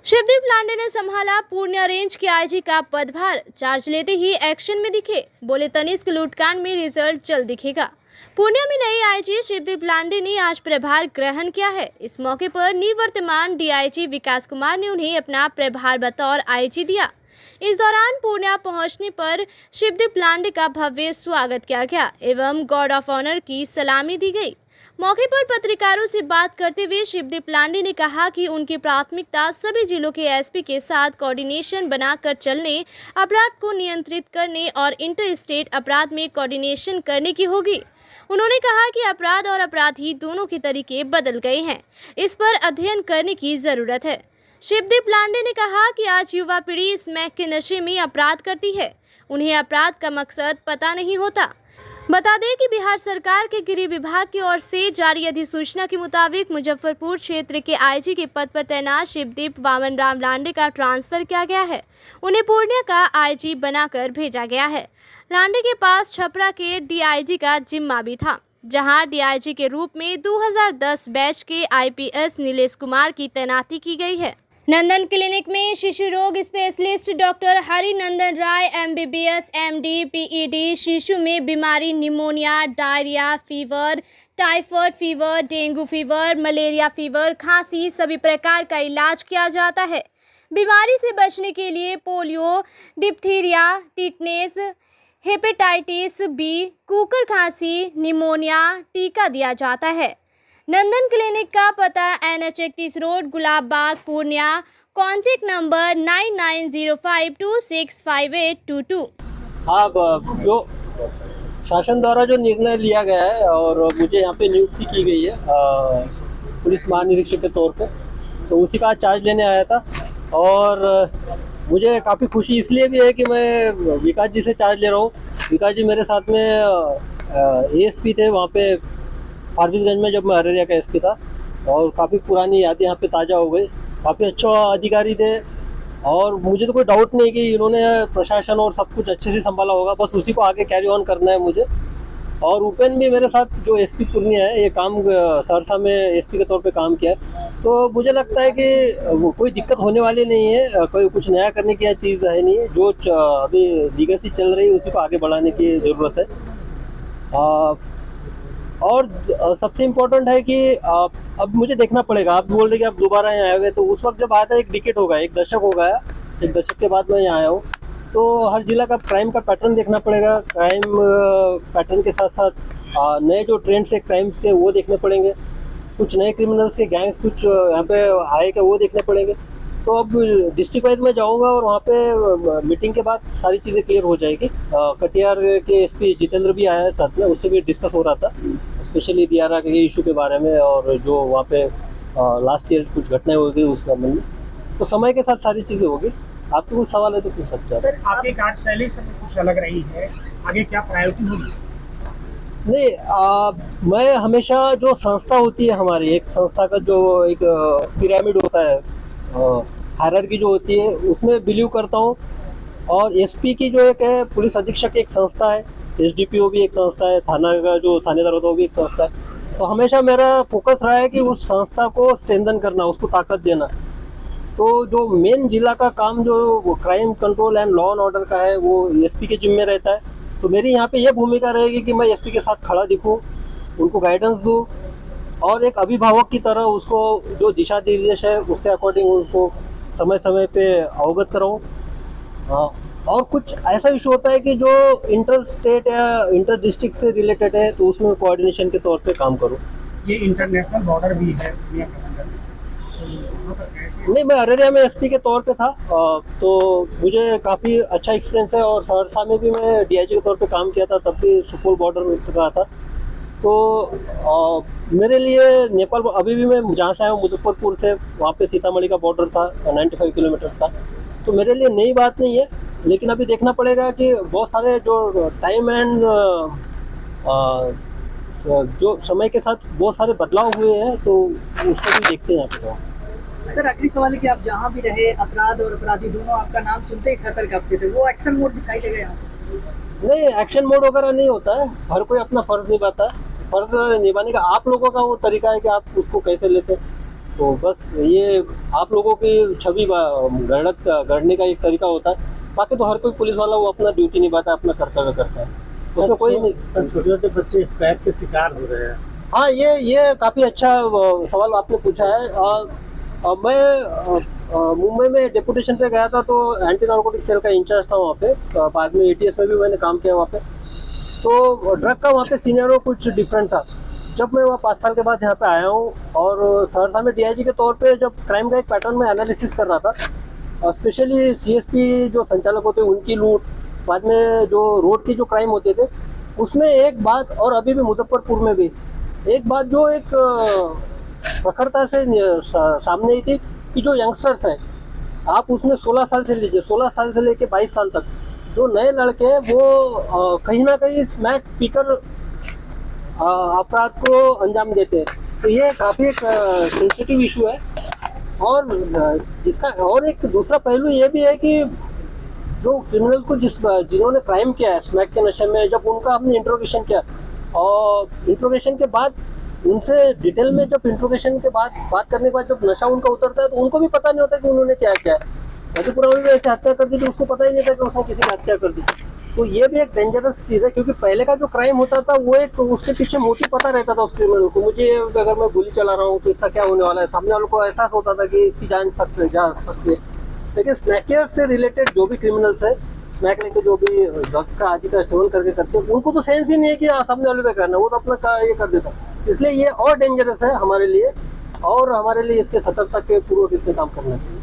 शिवदीप लांडे ने संभाला पूर्णिया रेंज के आईजी का पदभार। चार्ज लेते ही एक्शन में दिखे, बोले तनिष्क लूटकांड में रिजल्ट जल्द दिखेगा। पूर्णिया में नए आईजी शिवदीप लांडे ने आज प्रभार ग्रहण किया है। इस मौके पर निवर्तमान डीआईजी विकास कुमार ने उन्हें अपना प्रभार बतौर आईजी दिया। इस दौरान पूर्णिया पहुंचने पर शिवदीप लांडे का भव्य स्वागत किया गया एवं गार्ड ऑफ ऑनर की सलामी दी गई। मौके पर पत्रकारों से बात करते हुए शिवदीप लांडे ने कहा कि उनकी प्राथमिकता सभी जिलों के एसपी के साथ कोऑर्डिनेशन बनाकर चलने, अपराध को नियंत्रित करने और इंटर स्टेट अपराध में कोऑर्डिनेशन करने की होगी। उन्होंने कहा कि अपराध और अपराधी दोनों के तरीके बदल गए हैं, इस पर अध्ययन करने की जरूरत है। शिवदीप लांडे ने कहा कि आज युवा पीढ़ी स्मैक के नशे में अपराध करती है, उन्हें अपराध का मकसद पता नहीं होता। बता दें कि बिहार सरकार के गृह विभाग की ओर से जारी अधिसूचना के मुताबिक मुजफ्फरपुर क्षेत्र के आईजी के पद पर तैनात शिवदीप वामन राम लांडे का ट्रांसफर किया गया है। उन्हें पूर्णिया का आईजी बनाकर भेजा गया है। लांडे के पास छपरा के डीआईजी का जिम्मा भी था, जहां डीआईजी के रूप में 2010 बैच के आईपीएस नीलेश कुमार की तैनाती की गई है। नंदन क्लिनिक में शिशु रोग स्पेशलिस्ट डॉक्टर हरिनंदन राय एमबीबीएस एमडी पीईडी शिशु में बीमारी pneumonia, diarrhoea, fever, typhoid fever, dengue fever, malaria fever, खांसी सभी प्रकार का इलाज किया जाता है। बीमारी से बचने के लिए polio, diphtheria, tetanus, hepatitis B, कुकर खांसी, निमोनिया टीका दिया जाता है। नंदन क्लिनिक का पता NH 31 road, Gulab Bagh, Purnia. Contact number 9905265822। हाँ, जो शासन द्वारा जो निर्णय लिया गया है और मुझे यहाँ पे नियुक्ति की गई है पुलिस महानिरीक्षक के तौर पे, तो उसी का चार्ज लेने आया था। और मुझे काफ़ी खुशी इसलिए भी है कि मैं विकास जी से चार्ज ले रहा हूँ। विकास जी मेरे साथ में एएसपी थे वहाँ पे फारबिसगंज में, जब मैं अररिया का एसपी था, और काफ़ी पुरानी यादें यहाँ पे ताज़ा हो गई। काफ़ी अच्छा अधिकारी थे और मुझे तो कोई डाउट नहीं कि इन्होंने प्रशासन और सब कुछ अच्छे से संभाला होगा, बस उसी को आगे कैरी ऑन करना है मुझे। और उपेन भी मेरे साथ जो एसपी पूर्णिया है, ये काम सहरसा में एसपी के तौर पे काम किया है, तो मुझे लगता है कि कोई दिक्कत होने वाली नहीं है। कोई कुछ नया करने की चीज़ है नहीं है, जो अभी लीगेसी चल रही है उसी को आगे बढ़ाने की ज़रूरत है। और सबसे इम्पोर्टेंट है कि अब मुझे देखना पड़ेगा। आप बोल रहे कि आप दोबारा यहाँ आए हुए, तो उस वक्त जब आया था 1 डिकेड हो गया, 1 दशक हो गया। 1 दशक के बाद मैं यहाँ आया हूँ, तो हर जिला का क्राइम का पैटर्न देखना पड़ेगा। क्राइम पैटर्न के साथ साथ नए जो ट्रेंड्स है क्राइम्स के, वो देखने पड़ेंगे। कुछ नए क्रिमिनल्स के गैंग्स कुछ यहाँ पे आए क्या, वो देखने पड़ेंगे। तो अब डिस्ट्रिक्ट वाइज में जाऊँगा और वहाँ पे मीटिंग के बाद सारी चीज़ें क्लियर हो जाएगी। कटिहार के एसपी जितेंद्र भी आया है साथ में, उससे भी डिस्कस हो रहा था स्पेशली दियारा के इशू के बारे में, और जो वहाँ पे लास्ट ईयर कुछ घटनाएं हो गई उस संबंध में। तो समय के साथ सारी चीज़ें होगी। आपको कुछ सवाल है तो पूछ सकते हैं। सर, आपकी कार्यशैली से कुछ अलग रही है, आगे क्या प्रायोरिटी होगी? नहीं, मैं हमेशा जो संस्था होती है हमारी, एक संस्था का जो एक पिरामिड होता है, हायरार्की जो होती है, उसमें बिलीव करता हूँ। और एसपी की जो एक है, पुलिस अधीक्षक एक संस्था है, एसडीपीओ भी एक संस्था है, थाना का जो थानेदार होता है वो भी एक संस्था है। तो हमेशा मेरा फोकस रहा है कि उस संस्था को स्ट्रेंथन करना, उसको ताकत देना। तो जो मेन जिला का काम जो crime control and law and order का है, वो एसपी के जिम्मे रहता है। तो मेरी यहाँ पे ये भूमिका रहेगी कि मैं एसपी के साथ खड़ा दिखूँ, उनको गाइडेंस दूँ, और एक अभिभावक की तरह उसको जो दिशा निर्देश है उसके अकॉर्डिंग उसको समय समय पे अवगत कराऊँ। और कुछ ऐसा इशू होता है कि जो इंटर स्टेट या इंटर डिस्ट्रिक्ट से रिलेटेड है, तो उसमें कोऑर्डिनेशन के तौर पे काम करूँ। ये इंटरनेशनल बॉर्डर भी है नहीं, मैं अररिया में एसपी के तौर पे था, तो मुझे काफ़ी अच्छा एक्सपीरियंस है। और सहरसा में भी मैं डीआईजी के तौर पे काम किया था, तब भी सुपौल बॉर्डर का था। तो मेरे लिए नेपाल, अभी भी मैं जहाँ से आया हूँ मुजफ्फरपुर से, वहाँ पे सीतामढ़ी का बॉर्डर था, 95 किलोमीटर था। तो मेरे लिए नई बात नहीं है, लेकिन अभी देखना पड़ेगा कि बहुत सारे जो टाइम एंड जो समय के साथ बहुत सारे बदलाव हुए हैं, तो उसको भी देखते हैं यहाँ पे। सर, आखिरी सवाल है कि आप जहाँ भी रहे, अपराध और अपराधी दोनों आपका नाम सुनते ही खतर कांपते थे, वो एक्शन मोड दिखाई देगा यहाँ पे? नहीं, एक्शन मोड वगैरह नहीं होता है। हर कोई अपना फर्ज निभाता है। फर्ज निभाने का आप लोगों का वो तरीका है कि आप उसको कैसे लेते हैं। तो बस ये आप लोगों की छवि गढ़ने का एक तरीका होता है। बाकी तो हर कोई पुलिस वाला वो अपना ड्यूटी निभाता है, अपना कर्तव्य करता है, उसमें कोई नहीं। छोटे छोटे बच्चे स्मैक के शिकार हो रहे हैं। हाँ, ये काफ़ी अच्छा सवाल आपने पूछा है। मैं मुंबई में डेपुटेशन पे गया था, तो एंटी नार्कोटिक सेल का इंचार्ज था वहाँ पे। बाद में ATS में भी मैंने काम किया वहाँ पे। तो ड्रग का वहाँ पे सीनियरों कुछ डिफरेंट था। जब मैं वहाँ 5 साल के बाद यहाँ पे आया हूँ और सहरसा में DIG के तौर पे जब क्राइम का एक पैटर्न में एनालिसिस कर रहा था, स्पेशली CSP जो संचालक होते हैं उनकी लूट, बाद में जो रोड की जो क्राइम होते थे, उसमें एक बात, और अभी भी मुजफ्फरपुर में भी एक बात जो एक प्रखरता से सामने आई थी कि जो यंगस्टर्स हैं, आप उसमें 16 साल से लीजिए, 16 साल से लेके 22 साल तक जो नए लड़के हैं वो कहीं ना कहीं स्मैक पीकर अपराध को अंजाम देते हैं। तो ये काफ़ी एक सेंसिटिव इशू है। और इसका और एक दूसरा पहलू ये भी है कि जो क्रिमिनल को जिन्होंने क्राइम किया है स्मैक के नशे में, जब उनका हमने इंट्रोगेशन किया और इंट्रोगेशन के बाद उनसे डिटेल में जब इंट्रोगेशन के बाद बात करने के बाद जब नशा उनका उतरता है, तो उनको भी पता नहीं होता कि उन्होंने क्या किया है। मधुपुरा में ऐसे हत्या कर दी थी, उसको पता ही नहीं था कि उसने किसी की हत्या कर दी। तो ये भी एक डेंजरस चीज़ है, क्योंकि पहले का जो क्राइम होता था वो एक उसके पीछे मोटिव पता रहता था उस क्रिमिनल को। मुझे अगर मैं गोली चला रहा हूँ तो इसका क्या होने वाला है, सामने वालों को एहसास होता था कि इसकी जान जा सकती है। लेकिन स्मैकर से रिलेटेड जो भी क्रिमिनल्स है, स्मैक लेके जो भी ड्रग्स का आदि का सेवन करते हैं, उनको तो सेंस ही नहीं है कि सामने वाले पे करना, वो तो अपना ये कर देता। इसलिए ये और डेंजरस है हमारे लिए, और हमारे लिए इसके सतर्कता के पूर्वक इसमें काम करना चाहिए।